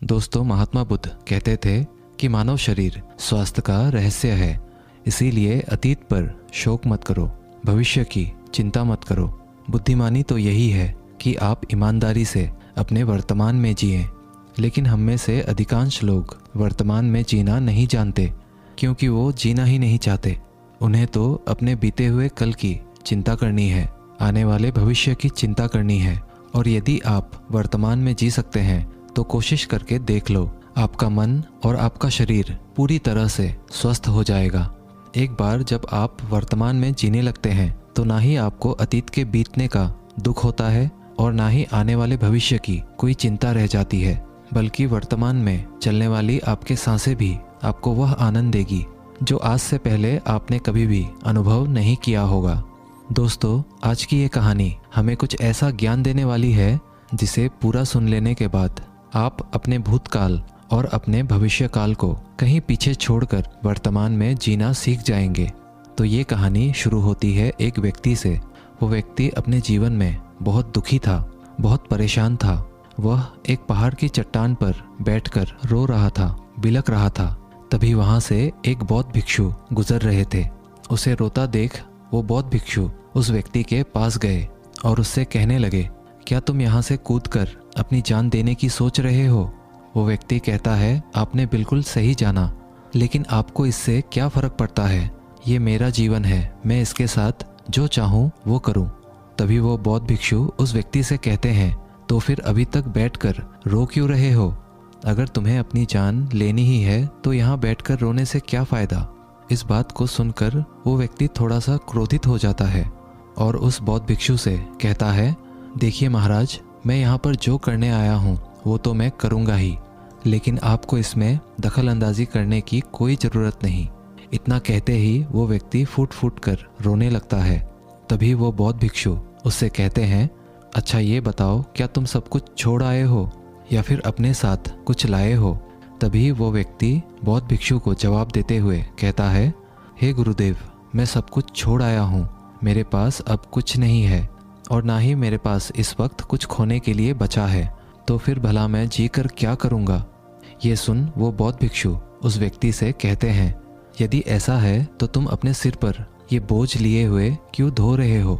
दोस्तों, महात्मा बुद्ध कहते थे कि मानव शरीर स्वास्थ्य का रहस्य है। इसीलिए अतीत पर शोक मत करो, भविष्य की चिंता मत करो। बुद्धिमानी तो यही है कि आप ईमानदारी से अपने वर्तमान में जिएं। लेकिन हम में से अधिकांश लोग वर्तमान में जीना नहीं जानते, क्योंकि वो जीना ही नहीं चाहते। उन्हें तो अपने बीते हुए कल की चिंता करनी है, आने वाले भविष्य की चिंता करनी है। और यदि आप वर्तमान में जी सकते हैं तो कोशिश करके देख लो, आपका मन और आपका शरीर पूरी तरह से स्वस्थ हो जाएगा। एक बार जब आप वर्तमान में जीने लगते हैं तो ना ही आपको अतीत के बीतने का दुख होता है और ना ही आने वाले भविष्य की कोई चिंता रह जाती है, बल्कि वर्तमान में चलने वाली आपके सांसें भी आपको वह आनंद देगी जो आज से पहले आपने कभी भी अनुभव नहीं किया होगा। दोस्तों, आज की ये कहानी हमें कुछ ऐसा ज्ञान देने वाली है जिसे पूरा सुन लेने के बाद आप अपने भूतकाल और अपने भविष्य काल को कहीं पीछे छोड़कर वर्तमान में जीना सीख जाएंगे। तो ये कहानी शुरू होती है एक व्यक्ति से। वो व्यक्ति अपने जीवन में बहुत दुखी था, बहुत परेशान था। वह एक पहाड़ की चट्टान पर बैठकर रो रहा था, बिलख रहा था। तभी वहाँ से एक बौद्ध भिक्षु गुजर रहे थे। उसे रोता देख वो बौद्ध भिक्षु उस व्यक्ति के पास गए और उससे कहने लगे, क्या तुम यहाँ से कूदकर अपनी जान देने की सोच रहे हो? वो व्यक्ति कहता है, आपने बिल्कुल सही जाना, लेकिन आपको इससे क्या फ़र्क पड़ता है? ये मेरा जीवन है, मैं इसके साथ जो चाहूँ वो करूँ। तभी वो बौद्ध भिक्षु उस व्यक्ति से कहते हैं, तो फिर अभी तक बैठकर रो क्यों रहे हो? अगर तुम्हें अपनी जान लेनी ही है तो यहाँ बैठकर रोने से क्या फ़ायदा? इस बात को सुनकर वो व्यक्ति थोड़ा सा क्रोधित हो जाता है और उस बौद्ध भिक्षु से कहता है, देखिए महाराज, मैं यहाँ पर जो करने आया हूँ वो तो मैं करूँगा ही, लेकिन आपको इसमें दखल अंदाजी करने की कोई ज़रूरत नहीं। इतना कहते ही वो व्यक्ति फूट फूट कर रोने लगता है। तभी वो बौद्ध भिक्षु उससे कहते हैं, अच्छा ये बताओ, क्या तुम सब कुछ छोड़ आए हो या फिर अपने साथ कुछ लाए हो? तभी वो व्यक्ति बौद्ध भिक्षु को जवाब देते हुए कहता है, हे गुरुदेव, मैं सब कुछ छोड़ आया हूँ। मेरे पास अब कुछ नहीं है और ना ही मेरे पास इस वक्त कुछ खोने के लिए बचा है, तो फिर भला मैं जी कर क्या करूँगा? ये सुन वो बौद्ध भिक्षु उस व्यक्ति से कहते हैं, यदि ऐसा है तो तुम अपने सिर पर ये बोझ लिए हुए क्यों धो रहे हो?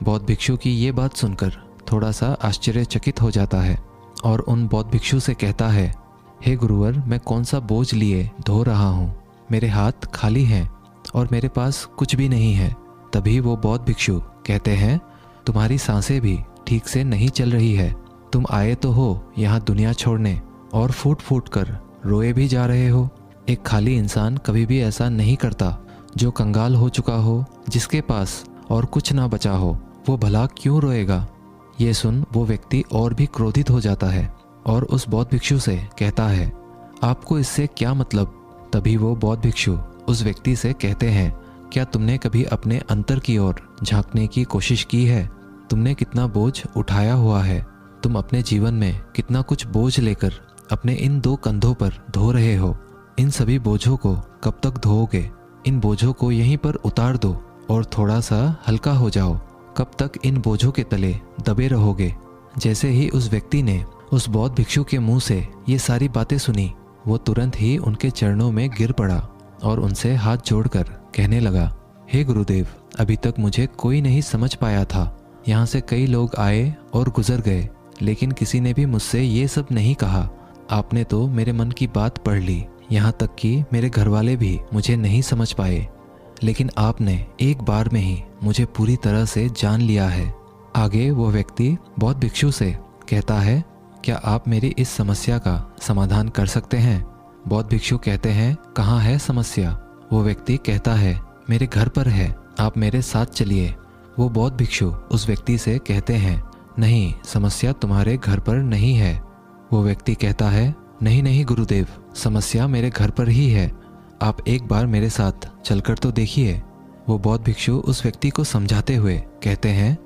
बौद्ध भिक्षु की ये बात सुनकर थोड़ा सा आश्चर्यचकित हो जाता है और उन बौद्ध भिक्षु से कहता है, हे गुरुवर, मैं कौन सा बोझ लिए धो रहा हूँ? मेरे हाथ खाली हैं और मेरे पास कुछ भी नहीं है। तभी वो बौद्ध भिक्षु कहते हैं, तुम्हारी सांसें भी ठीक से नहीं चल रही है। तुम आए तो हो यहाँ दुनिया छोड़ने और फूट फूट कर रोए भी जा रहे हो। एक खाली इंसान कभी भी ऐसा नहीं करता। जो कंगाल हो चुका हो, जिसके पास और कुछ ना बचा हो, वो भला क्यों रोएगा? ये सुन वो व्यक्ति और भी क्रोधित हो जाता है और उस बौद्ध भिक्षु से कहता है, आपको इससे क्या मतलब? तभी वो बौद्ध भिक्षु उस व्यक्ति से कहते हैं, क्या तुमने कभी अपने अंतर की ओर झांकने की कोशिश की है? तुमने कितना बोझ उठाया हुआ है? तुम अपने जीवन में कितना कुछ बोझ लेकर अपने इन दो कंधों पर धो रहे हो? इन सभी बोझों को कब तक धोओगे? इन बोझों को यहीं पर उतार दो और थोड़ा सा हल्का हो जाओ। कब तक इन बोझों के तले दबे रहोगे? जैसे ही उस व्यक्ति ने उस बौद्ध भिक्षु के मुंह से ये सारी बातें सुनी, वो तुरंत ही उनके चरणों में गिर पड़ा और उनसे हाथ जोड़कर कहने लगा, हे गुरुदेव, अभी तक मुझे कोई नहीं समझ पाया था। यहाँ से कई लोग आए और गुजर गए, लेकिन किसी ने भी मुझसे ये सब नहीं कहा। आपने तो मेरे मन की बात पढ़ ली, यहाँ तक कि मेरे घरवाले भी मुझे नहीं समझ पाए, लेकिन आपने एक बार में ही मुझे पूरी तरह से जान लिया है। आगे वो व्यक्ति बौद्ध भिक्षु से कहता है, क्या आप मेरी इस समस्या का समाधान कर सकते हैं? बौद्ध भिक्षु कहते हैं, कहाँ है समस्या? वो व्यक्ति कहता है, मेरे घर पर है, आप मेरे साथ चलिए। वो बौद्ध भिक्षु उस व्यक्ति से कहते हैं, नहीं, समस्या तुम्हारे घर पर नहीं है। वो व्यक्ति कहता है, नहीं नहीं गुरुदेव, समस्या मेरे घर पर ही है। आप एक बार मेरे साथ चलकर तो देखिए। वो बौद्ध भिक्षु उस व्यक्ति को समझाते हुए कहते हैं,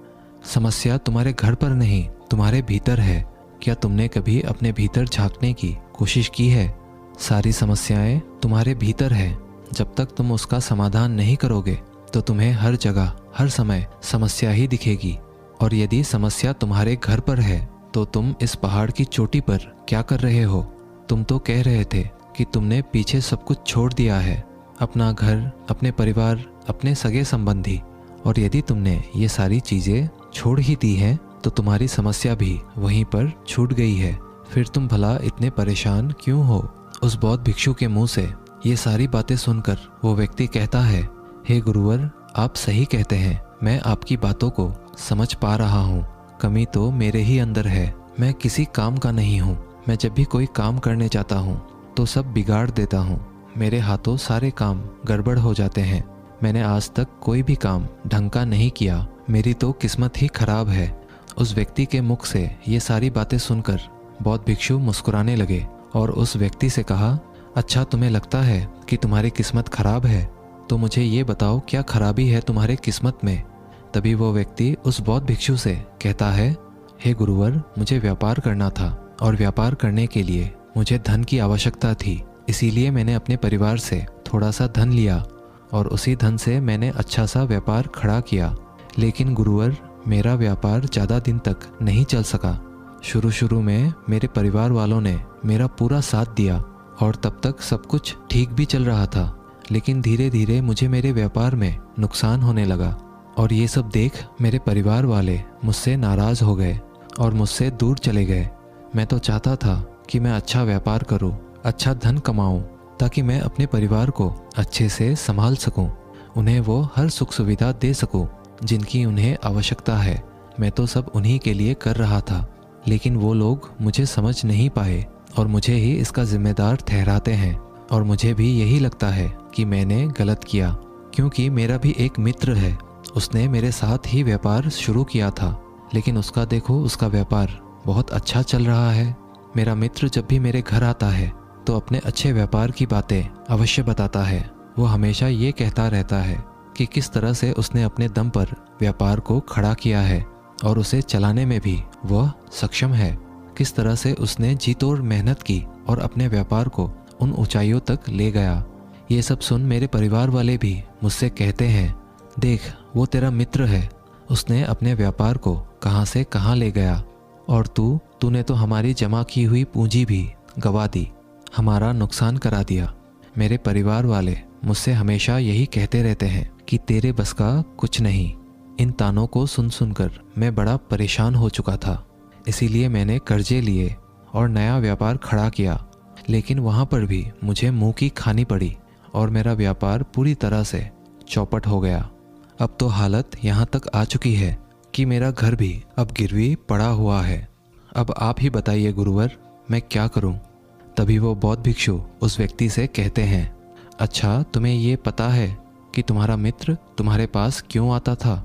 समस्या तुम्हारे घर पर नहीं, तुम्हारे भीतर है। क्या तुमने कभी अपने भीतर झांकने की कोशिश की है? सारी समस्याएं तुम्हारे भीतर है। जब तक तुम उसका समाधान नहीं करोगे तो तुम्हें हर जगह हर समय समस्या ही दिखेगी। और यदि समस्या तुम्हारे घर पर है तो तुम इस पहाड़ की चोटी पर क्या कर रहे हो? तुम तो कह रहे थे कि तुमने पीछे सब कुछ छोड़ दिया है, अपना घर, अपने परिवार, अपने सगे संबंधी, और यदि तुमने ये सारी चीज़ें छोड़ ही दी हैं तो तुम्हारी समस्या भी वहीं पर छूट गई है। फिर तुम भला इतने परेशान क्यों हो? उस बौद्ध भिक्षु के मुंह से ये सारी बातें सुनकर वो व्यक्ति कहता है, हे गुरुवर, आप सही कहते हैं, मैं आपकी बातों को समझ पा रहा हूँ। कमी तो मेरे ही अंदर है, मैं किसी काम का नहीं हूँ। मैं जब भी कोई काम करने जाता हूँ तो सब बिगाड़ देता हूँ। मेरे हाथों सारे काम गड़बड़ हो जाते हैं। मैंने आज तक कोई भी काम ढंग का नहीं किया। मेरी तो किस्मत ही खराब है। उस व्यक्ति के मुख से ये सारी बातें सुनकर बौद्ध भिक्षु मुस्कुराने लगे और उस व्यक्ति से कहा, अच्छा, तुम्हें लगता है कि तुम्हारी किस्मत खराब है, तो मुझे ये बताओ क्या खराबी है तुम्हारे किस्मत में? तभी वो व्यक्ति उस बौद्ध भिक्षु से कहता है, हे गुरुवर, मुझे व्यापार करना था और व्यापार करने के लिए मुझे धन की आवश्यकता थी। इसीलिए मैंने अपने परिवार से थोड़ा सा धन लिया और उसी धन से मैंने अच्छा सा व्यापार खड़ा किया। लेकिन गुरुवर, मेरा व्यापार ज़्यादा दिन तक नहीं चल सका। शुरू में मेरे परिवार वालों ने मेरा पूरा साथ दिया और तब तक सब कुछ ठीक भी चल रहा था। लेकिन धीरे धीरे मुझे मेरे व्यापार में नुकसान होने लगा और ये सब देख मेरे परिवार वाले मुझसे नाराज़ हो गए और मुझसे दूर चले गए। मैं तो चाहता था कि मैं अच्छा व्यापार करूं, अच्छा धन कमाऊं, ताकि मैं अपने परिवार को अच्छे से संभाल सकूं, उन्हें वो हर सुख सुविधा दे सकूं जिनकी उन्हें आवश्यकता है। मैं तो सब उन्हीं के लिए कर रहा था, लेकिन वो लोग मुझे समझ नहीं पाए और मुझे ही इसका जिम्मेदार ठहराते हैं। और मुझे भी यही लगता है कि मैंने गलत किया, क्योंकि मेरा भी एक मित्र है, उसने मेरे साथ ही व्यापार शुरू किया था, लेकिन उसका देखो, उसका व्यापार बहुत अच्छा चल रहा है। मेरा मित्र जब भी मेरे घर आता है तो अपने अच्छे व्यापार की बातें अवश्य बताता है। वो हमेशा ये कहता रहता है कि किस तरह से उसने अपने दम पर व्यापार को खड़ा किया है और उसे चलाने में भी वह सक्षम है। किस तरह से उसने जी तोड़ मेहनत की और अपने व्यापार को उन ऊंचाइयों तक ले गया। ये सब सुन मेरे परिवार वाले भी मुझसे कहते हैं, देख, वो तेरा मित्र है, उसने अपने व्यापार को कहाँ से कहाँ ले गया, और तूने तो हमारी जमा की हुई पूंजी भी गवा दी, हमारा नुकसान करा दिया। मेरे परिवार वाले मुझसे हमेशा यही कहते रहते हैं कि तेरे बस का कुछ नहीं। इन तानों को सुन सुनकर मैं बड़ा परेशान हो चुका था। इसीलिए मैंने कर्जे लिए और नया व्यापार खड़ा किया, लेकिन वहाँ पर भी मुझे मुंह की खानी पड़ी और मेरा व्यापार पूरी तरह से चौपट हो गया। अब तो हालत यहाँ तक आ चुकी है कि मेरा घर भी अब गिरवी पड़ा हुआ है। अब आप ही बताइए गुरुवर, मैं क्या करूं? तभी वो बौद्ध भिक्षु उस व्यक्ति से कहते हैं, अच्छा, तुम्हें ये पता है कि तुम्हारा मित्र तुम्हारे पास क्यों आता था?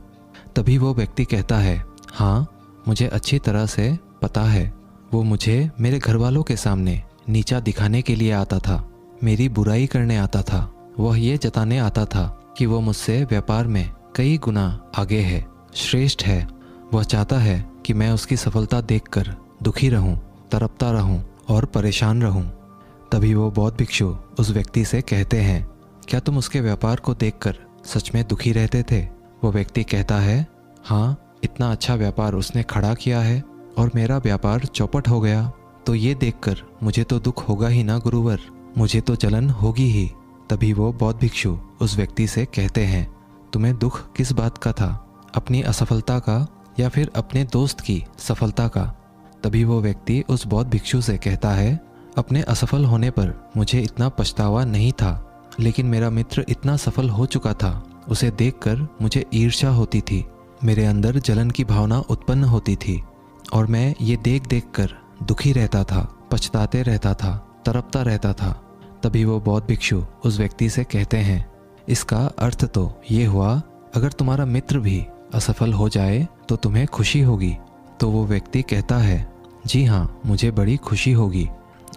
तभी वो व्यक्ति कहता है, हाँ, मुझे अच्छी तरह से पता है। वो मुझे मेरे घर वालों के सामने नीचा दिखाने के लिए आता था, मेरी बुराई करने आता था। वह ये जताने आता था कि वो मुझसे व्यापार में कई गुना आगे है, श्रेष्ठ है। वह चाहता है कि मैं उसकी सफलता देखकर दुखी रहूं, तड़पता रहूं और परेशान रहूं। तभी वो बौद्ध भिक्षु उस व्यक्ति से कहते हैं, क्या तुम उसके व्यापार को देखकर सच में दुखी रहते थे? वो व्यक्ति कहता है, हाँ, इतना अच्छा व्यापार उसने खड़ा किया है और मेरा व्यापार चौपट हो गया, तो ये देखकर मुझे तो दुख होगा ही ना गुरुवर, मुझे तो जलन होगी ही। तभी वो बौद्ध भिक्षु उस व्यक्ति से कहते हैं, तुम्हें दुख किस बात का था, अपनी असफलता का या फिर अपने दोस्त की सफलता का? तभी वो व्यक्ति उस बौद्ध भिक्षु से कहता है, अपने असफल होने पर मुझे इतना पछतावा नहीं था, लेकिन मेरा मित्र इतना सफल हो चुका था, उसे देखकर मुझे ईर्ष्या होती थी, मेरे अंदर जलन की भावना उत्पन्न होती थी और मैं ये देख देख कर दुखी रहता था, पछताते रहता था, तड़पता रहता था। तभी वो बौद्ध भिक्षु उस व्यक्ति से कहते हैं, इसका अर्थ तो ये हुआ, अगर तुम्हारा मित्र भी असफल हो जाए तो तुम्हें खुशी होगी। तो वो व्यक्ति कहता है, जी हाँ, मुझे बड़ी खुशी होगी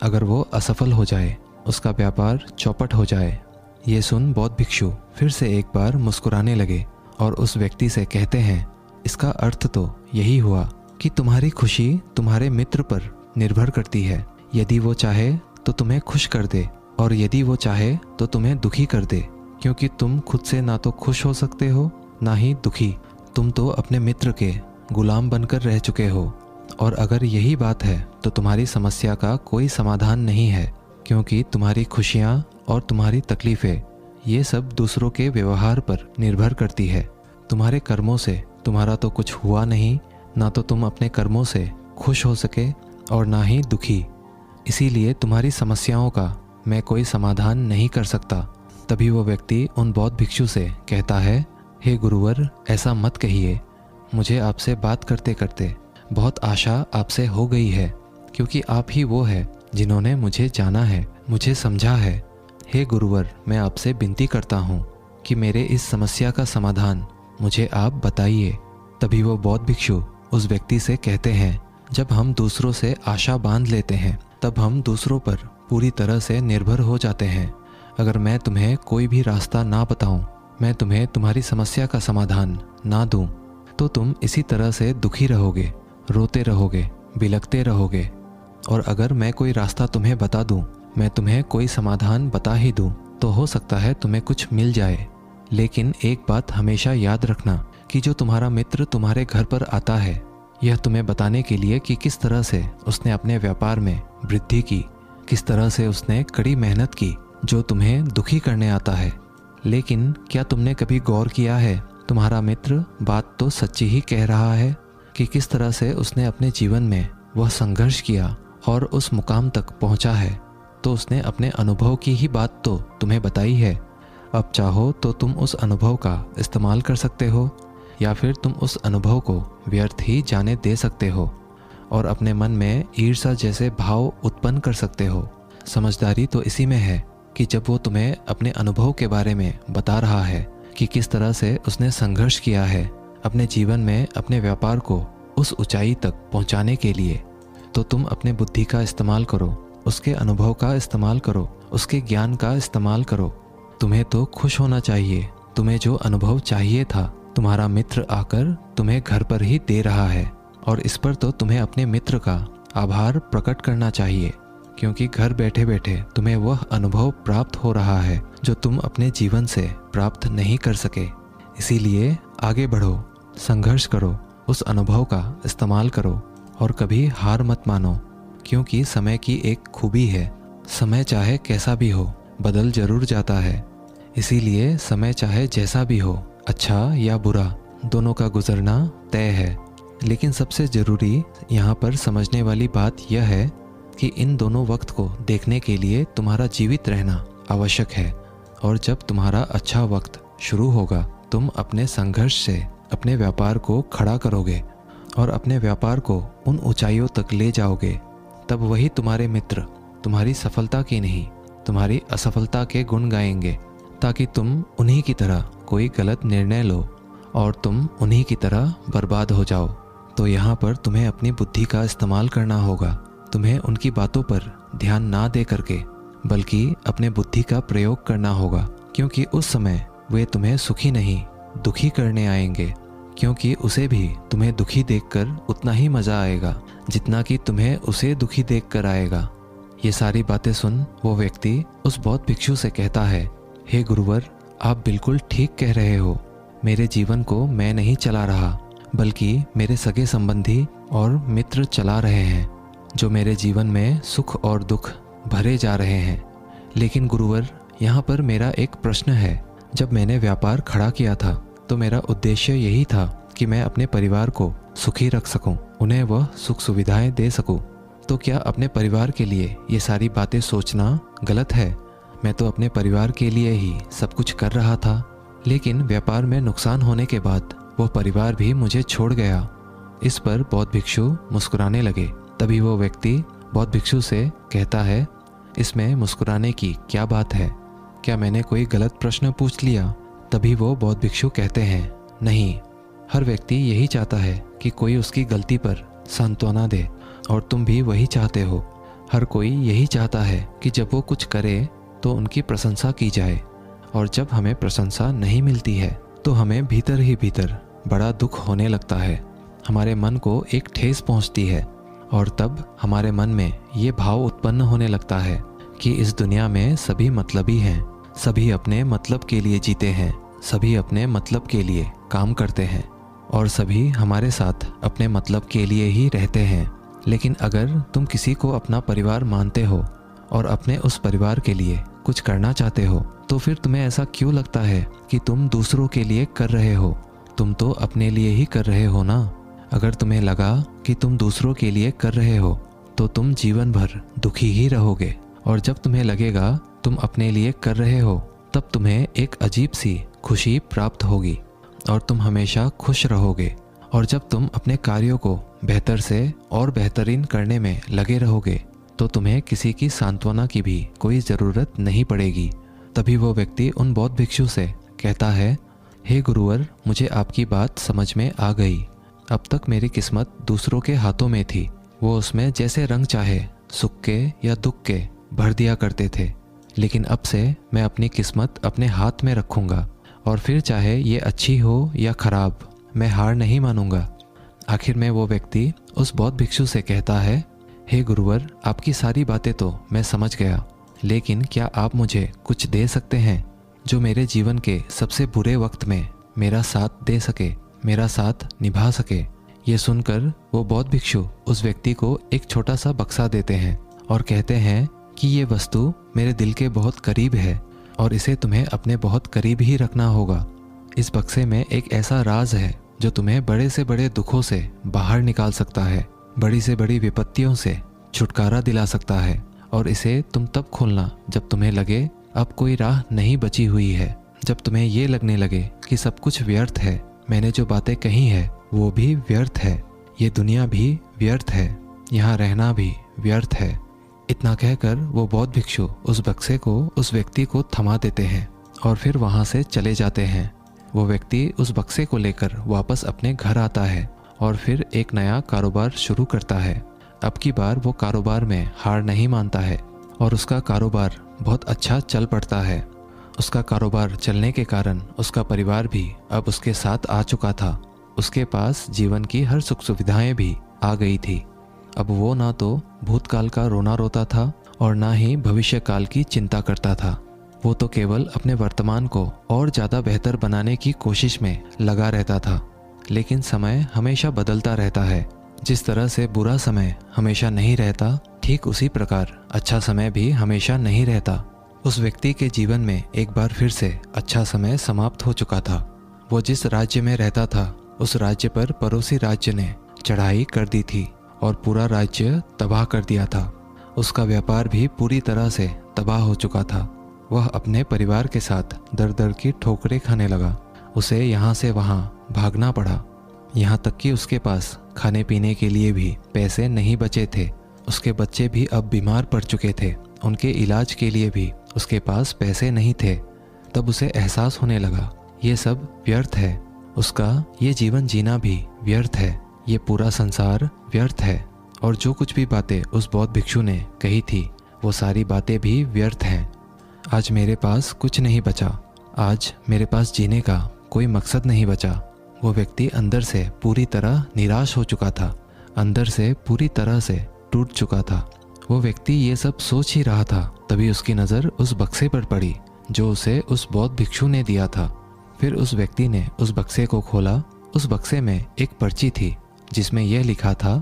अगर वो असफल हो जाए, उसका व्यापार चौपट हो जाए। ये सुन बौद्ध भिक्षु फिर से एक बार मुस्कुराने लगे और उस व्यक्ति से कहते हैं, इसका अर्थ तो यही हुआ कि तुम्हारी खुशी तुम्हारे मित्र पर निर्भर करती है। यदि वो चाहे तो तुम्हें खुश कर दे और यदि वो चाहे तो तुम्हें दुखी कर दे, क्योंकि तुम खुद से ना तो खुश हो सकते हो ना ही दुखी। तुम तो अपने मित्र के गुलाम बनकर रह चुके हो। और अगर यही बात है तो तुम्हारी समस्या का कोई समाधान नहीं है, क्योंकि तुम्हारी खुशियाँ और तुम्हारी तकलीफ़ें ये सब दूसरों के व्यवहार पर निर्भर करती है। तुम्हारे कर्मों से तुम्हारा तो कुछ हुआ नहीं, ना तो तुम अपने कर्मों से खुश हो सके और ना ही दुखी। इसीलिए तुम्हारी समस्याओं का मैं कोई समाधान नहीं कर सकता। तभी वो व्यक्ति उन बौद्ध भिक्षु से कहता है, हे गुरुवर, ऐसा मत कहिए। मुझे आपसे बात करते करते बहुत आशा आपसे हो गई है, क्योंकि आप ही वो है जिन्होंने मुझे जाना है, मुझे समझा है। हे गुरुवर, मैं आपसे विनती करता हूँ कि मेरे इस समस्या का समाधान मुझे आप बताइए। तभी वो बौद्ध भिक्षु उस व्यक्ति से कहते हैं, जब हम दूसरों से आशा बांध लेते हैं तब हम दूसरों पर पूरी तरह से निर्भर हो जाते हैं। अगर मैं तुम्हें कोई भी रास्ता ना बताऊं, मैं तुम्हें तुम्हारी समस्या का समाधान ना दूं, तो तुम इसी तरह से दुखी रहोगे, रोते रहोगे, बिलखते रहोगे। और अगर मैं कोई रास्ता तुम्हें बता दूं, मैं तुम्हें कोई समाधान बता ही दूं, तो हो सकता है तुम्हें कुछ मिल जाए। लेकिन एक बात हमेशा याद रखना कि जो तुम्हारा मित्र तुम्हारे घर पर आता है, यह तुम्हें बताने के लिए कि किस तरह से उसने अपने व्यापार में वृद्धि की, किस तरह से उसने कड़ी मेहनत की, जो तुम्हें दुखी करने आता है। लेकिन क्या तुमने कभी गौर किया है, तुम्हारा मित्र बात तो सच्ची ही कह रहा है कि किस तरह से उसने अपने जीवन में वह संघर्ष किया और उस मुकाम तक पहुंचा है। तो उसने अपने अनुभव की ही बात तो तुम्हें बताई है। अब चाहो तो तुम उस अनुभव का इस्तेमाल कर सकते हो, या फिर तुम उस अनुभव को व्यर्थ ही जाने दे सकते हो और अपने मन में ईर्ष्या जैसे भाव उत्पन्न कर सकते हो। समझदारी तो इसी में है कि जब वो तुम्हें अपने अनुभव के बारे में बता रहा है कि किस तरह से उसने संघर्ष किया है अपने जीवन में अपने व्यापार को उस ऊंचाई तक पहुंचाने के लिए, तो तुम अपने बुद्धि का इस्तेमाल करो, उसके अनुभव का इस्तेमाल करो, उसके ज्ञान का इस्तेमाल करो। तुम्हें तो खुश होना चाहिए। तुम्हें जो अनुभव चाहिए था तुम्हारा मित्र आकर तुम्हें घर पर ही दे रहा है, और इस पर तो तुम्हें अपने मित्र का आभार प्रकट करना चाहिए, क्योंकि घर बैठे बैठे तुम्हें वह अनुभव प्राप्त हो रहा है जो तुम अपने जीवन से प्राप्त नहीं कर सके। इसीलिए आगे बढ़ो, संघर्ष करो, उस अनुभव का इस्तेमाल करो और कभी हार मत मानो, क्योंकि समय की एक खूबी है, समय चाहे कैसा भी हो बदल जरूर जाता है। इसीलिए समय चाहे जैसा भी हो, अच्छा या बुरा, दोनों का गुजरना तय है। लेकिन सबसे ज़रूरी यहाँ पर समझने वाली बात यह है कि इन दोनों वक्त को देखने के लिए तुम्हारा जीवित रहना आवश्यक है। और जब तुम्हारा अच्छा वक्त शुरू होगा, तुम अपने संघर्ष से अपने व्यापार को खड़ा करोगे और अपने व्यापार को उन ऊंचाइयों तक ले जाओगे। तब वही तुम्हारे मित्र तुम्हारी सफलता की नहीं, तुम्हारी असफलता के गुण गाएंगे, ताकि तुम उन्हीं की तरह कोई गलत निर्णय लो और तुम उन्हीं की तरह बर्बाद हो जाओ। तो यहाँ पर तुम्हें अपनी बुद्धि का इस्तेमाल करना होगा। तुम्हें उनकी बातों पर ध्यान ना दे करके बल्कि अपने बुद्धि का प्रयोग करना होगा, क्योंकि उस समय वे तुम्हें सुखी नहीं दुखी करने आएंगे, क्योंकि उसे भी तुम्हें दुखी देखकर उतना ही मज़ा आएगा जितना कि तुम्हें उसे दुखी देखकर आएगा। ये सारी बातें सुन वो व्यक्ति उस बौद्ध भिक्षु से कहता है, हे गुरुवर, आप बिल्कुल ठीक कह रहे हो। मेरे जीवन को मैं नहीं चला रहा, बल्कि मेरे सगे संबंधी और मित्र चला रहे हैं, जो मेरे जीवन में सुख और दुख भरे जा रहे हैं। लेकिन गुरुवर, यहाँ पर मेरा एक प्रश्न है। जब मैंने व्यापार खड़ा किया था तो मेरा उद्देश्य यही था कि मैं अपने परिवार को सुखी रख सकूं, उन्हें वह सुख सुविधाएं दे सकूं। तो क्या अपने परिवार के लिए ये सारी बातें सोचना गलत है? मैं तो अपने परिवार के लिए ही सब कुछ कर रहा था, लेकिन व्यापार में नुकसान होने के बाद वह परिवार भी मुझे छोड़ गया। इस पर बौद्ध भिक्षु मुस्कुराने लगे। तभी वो व्यक्ति बौद्ध भिक्षु से कहता है, इसमें मुस्कुराने की क्या बात है? क्या मैंने कोई गलत प्रश्न पूछ लिया? तभी वो बौद्ध भिक्षु कहते हैं, नहीं, हर व्यक्ति यही चाहता है कि कोई उसकी गलती पर सांत्वना दे, और तुम भी वही चाहते हो। हर कोई यही चाहता है कि जब वो कुछ करे तो उनकी प्रशंसा की जाए, और जब हमें प्रशंसा नहीं मिलती है तो हमें भीतर ही भीतर बड़ा दुख होने लगता है। हमारे मन को एक ठेस पहुंचती है, और तब हमारे मन में ये भाव उत्पन्न होने लगता है कि इस दुनिया में सभी मतलबी हैं, सभी अपने मतलब के लिए जीते हैं, सभी अपने मतलब के लिए काम करते हैं। और सभी हमारे साथ अपने मतलब के लिए ही रहते हैं। लेकिन अगर तुम किसी को अपना परिवार मानते हो और अपने उस परिवार के लिए कुछ करना चाहते हो, तो फिर तुम्हें ऐसा क्यों लगता है कि तुम दूसरों के लिए कर रहे हो? तुम तो अपने लिए ही कर रहे हो ना। अगर तुम्हें लगा कि तुम दूसरों के लिए कर रहे हो तो तुम जीवन भर दुखी ही रहोगे। और जब तुम्हें लगेगा तुम अपने लिए कर रहे हो, तब तुम्हें एक अजीब सी खुशी प्राप्त होगी और तुम हमेशा खुश रहोगे। और जब तुम अपने कार्यों को बेहतर से और बेहतरीन करने में लगे रहोगे, तो तुम्हें किसी की सांत्वना की भी कोई ज़रूरत नहीं पड़ेगी। तभी वो व्यक्ति उन बौद्ध भिक्षु से कहता है, हे गुरुवर, मुझे आपकी बात समझ में आ गई। अब तक मेरी किस्मत दूसरों के हाथों में थी। वो उसमें जैसे रंग चाहे, सुख के या दुख के, भर दिया करते थे। लेकिन अब से मैं अपनी किस्मत अपने हाथ में रखूँगा और फिर चाहे ये अच्छी हो या खराब, मैं हार नहीं मानूंगा। आखिर में वो व्यक्ति उस बौद्ध भिक्षु से कहता है, हे गुरुवर, आपकी सारी बातें तो मैं समझ गया, लेकिन क्या आप मुझे कुछ दे सकते हैं जो मेरे जीवन के सबसे बुरे वक्त में मेरा साथ दे सके, मेरा साथ निभा सके? ये सुनकर वो बौद्ध भिक्षु उस व्यक्ति को एक छोटा सा बक्सा देते हैं और कहते हैं कि ये वस्तु मेरे दिल के बहुत करीब है और इसे तुम्हें अपने बहुत करीब ही रखना होगा। इस बक्से में एक ऐसा राज है जो तुम्हें बड़े से बड़े दुखों से बाहर निकाल सकता है, बड़ी से बड़ी विपत्तियों से छुटकारा दिला सकता है। और इसे तुम तब खोलना जब तुम्हें लगे अब कोई राह नहीं बची हुई है, जब तुम्हें ये लगने लगे कि सब कुछ व्यर्थ है, मैंने जो बातें कही है वो भी व्यर्थ है, ये दुनिया भी व्यर्थ है, यहाँ रहना भी व्यर्थ है। इतना कहकर वो बौद्ध भिक्षु उस बक्से को उस व्यक्ति को थमा देते हैं और फिर वहाँ से चले जाते हैं। वो व्यक्ति उस बक्से को लेकर वापस अपने घर आता है और फिर एक नया कारोबार शुरू करता है। अब की बार वो कारोबार में हार नहीं मानता है और उसका कारोबार बहुत अच्छा चल पड़ता है। उसका कारोबार चलने के कारण उसका परिवार भी अब उसके साथ आ चुका था। उसके पास जीवन की हर सुख सुविधाएं भी आ गई थी। अब वो ना तो भूतकाल का रोना रोता था और ना ही भविष्य काल की चिंता करता था। वो तो केवल अपने वर्तमान को और ज़्यादा बेहतर बनाने की कोशिश में लगा रहता था। लेकिन समय हमेशा बदलता रहता है। जिस तरह से बुरा समय हमेशा नहीं रहता, ठीक उसी प्रकार अच्छा समय भी हमेशा नहीं रहता। उस व्यक्ति के जीवन में एक बार फिर से अच्छा समय समाप्त हो चुका था। वो जिस राज्य में रहता था, उस राज्य पर पड़ोसी राज्य ने चढ़ाई कर दी थी और पूरा राज्य तबाह कर दिया था। उसका व्यापार भी पूरी तरह से तबाह हो चुका था। वह अपने परिवार के साथ दर दर की ठोकरें खाने लगा। उसे यहाँ से वहाँ भागना पड़ा, यहाँ तक कि उसके पास खाने पीने के लिए भी पैसे नहीं बचे थे। उसके बच्चे भी अब बीमार पड़ चुके थे, उनके इलाज के लिए भी उसके पास पैसे नहीं थे। तब उसे एहसास होने लगा ये सब व्यर्थ है, उसका ये जीवन जीना भी व्यर्थ है, ये पूरा संसार व्यर्थ है और जो कुछ भी बातें उस बौद्ध भिक्षु ने कही थी वो सारी बातें भी व्यर्थ हैं। आज मेरे पास कुछ नहीं बचा, आज मेरे पास जीने का कोई मकसद नहीं बचा। वो व्यक्ति अंदर से पूरी तरह निराश हो चुका था, अंदर से पूरी तरह से टूट चुका था। वो व्यक्ति ये सब सोच ही रहा था, तभी उसकी नज़र उस बक्से पर पड़ी जो उसे उस बौद्ध भिक्षु ने दिया था। फिर उस व्यक्ति ने उस बक्से को खोला। उस बक्से में एक पर्ची थी जिसमें यह लिखा था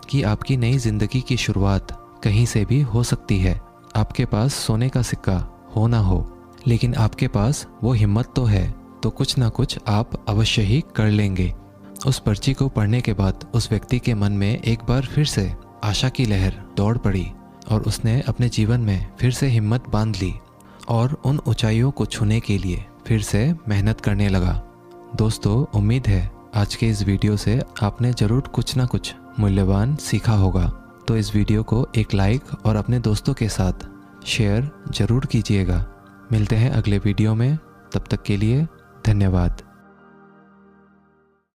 कि आपकी नई जिंदगी की शुरुआत कहीं से भी हो सकती है। आपके पास सोने का सिक्का हो ना हो, लेकिन आपके पास वो हिम्मत तो है, तो कुछ ना कुछ आप अवश्य ही कर लेंगे। उस पर्ची को पढ़ने के बाद उस व्यक्ति के मन में एक बार फिर से आशा की लहर दौड़ पड़ी और उसने अपने जीवन में फिर से हिम्मत बांध ली और उन ऊंचाइयों को छूने के लिए फिर से मेहनत करने लगा। दोस्तों, उम्मीद है आज के इस वीडियो से आपने ज़रूर कुछ ना कुछ मूल्यवान सीखा होगा। तो इस वीडियो को एक लाइक और अपने दोस्तों के साथ शेयर ज़रूर कीजिएगा। मिलते हैं अगले वीडियो में, तब तक के लिए धन्यवाद।